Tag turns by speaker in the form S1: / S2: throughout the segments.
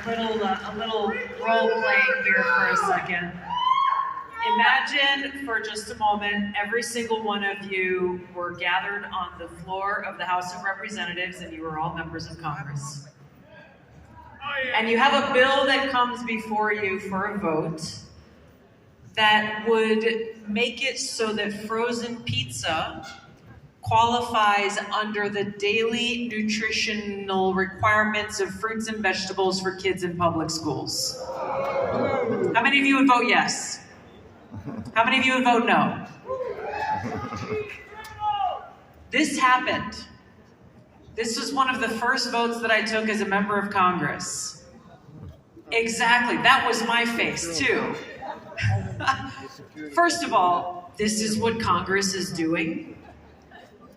S1: a little role playing here for a second. Imagine for just a moment, every single one of you were gathered on the floor of the House of Representatives and you were all members of Congress. And you have a bill that comes before you for a vote that would make it so that frozen pizza qualifies under the daily nutritional requirements of fruits and vegetables for kids in public schools. How many of you would vote yes? How many of you would vote no? This happened. This was one of the first votes that I took as a member of Congress. Exactly, that was my face too. First of all, this is what Congress is doing.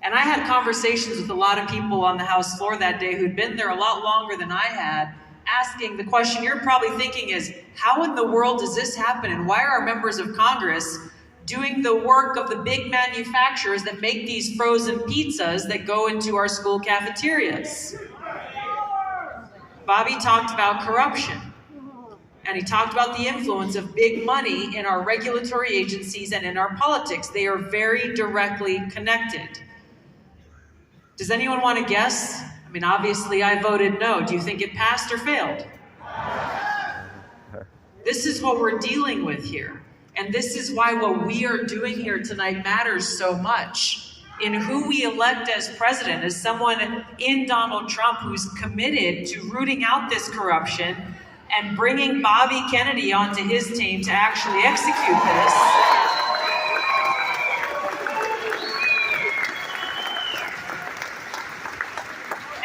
S1: And I had conversations with a lot of people on the House floor that day who'd been there a lot longer than I had, asking the question you're probably thinking is, how in the world does this happen? And why are members of Congress doing the work of the big manufacturers that make these frozen pizzas that go into our school cafeterias? Bobby talked about corruption. And he talked about the influence of big money in our regulatory agencies and in our politics. They are very directly connected. Does anyone want to guess? I mean, obviously I voted no. Do you think it passed or failed? This is what we're dealing with here. And this is why what we are doing here tonight matters so much. In who we elect as president, as someone in Donald Trump who's committed to rooting out this corruption and bringing Bobby Kennedy onto his team to actually execute this.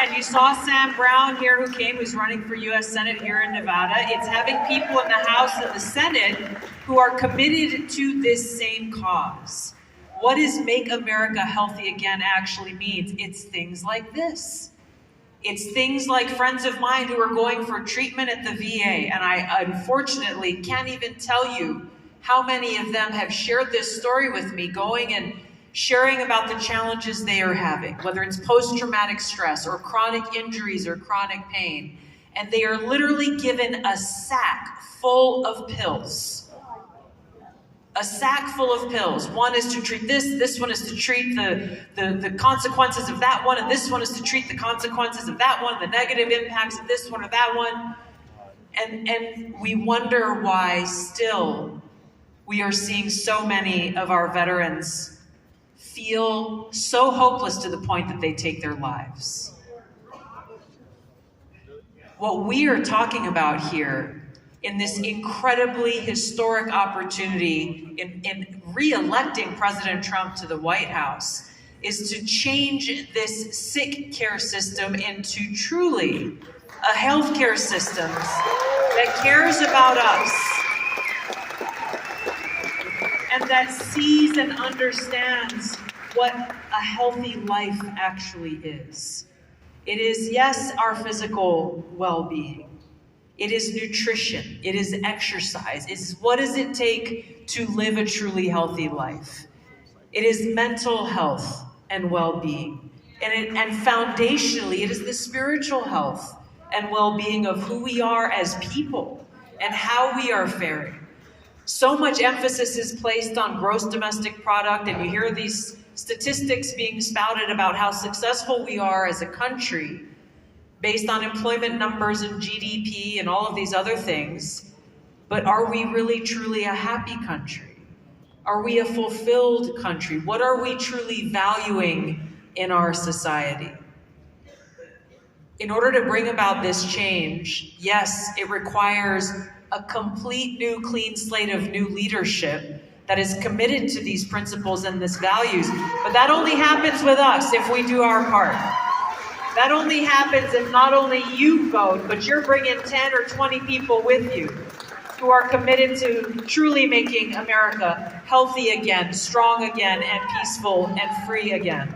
S1: And you saw Sam Brown here who's running for U.S. Senate here in Nevada. It's having people in the House and the Senate who are committed to this same cause. What does Make America Healthy Again actually means? It's things like this. It's things like friends of mine who are going for treatment at the VA, and I unfortunately can't even tell you how many of them have shared this story with me, going and sharing about the challenges they are having, whether it's post-traumatic stress or chronic injuries or chronic pain. And they are literally given a sack full of pills. A sack full of pills. One is to treat this one is to treat the consequences of that one, and this one is to treat the consequences of that one, the negative impacts of this one or that one. And we wonder why still we are seeing so many of our veterans feel so hopeless to the point that they take their lives. What we are talking about here in this incredibly historic opportunity in re-electing President Trump to the White House is to change this sick care system into truly a healthcare system that cares about us and that sees and understands what a healthy life actually is. It is, yes, our physical well-being. It is nutrition. It is exercise. It is what does it take to live a truly healthy life. It is mental health and well-being. And foundationally, it is the spiritual health and well-being of who we are as people and how we are faring. So much emphasis is placed on gross domestic product, and you hear these statistics being spouted about how successful we are as a country based on employment numbers and GDP and all of these other things. But are we really truly a happy country? Are we a fulfilled country? What are we truly valuing in our society? In order to bring about this change, yes, it requires a complete new clean slate of new leadership that is committed to these principles and these values. But that only happens with us if we do our part. That only happens if not only you vote, but you're bringing 10 or 20 people with you who are committed to truly making America healthy again, strong again, and peaceful and free again.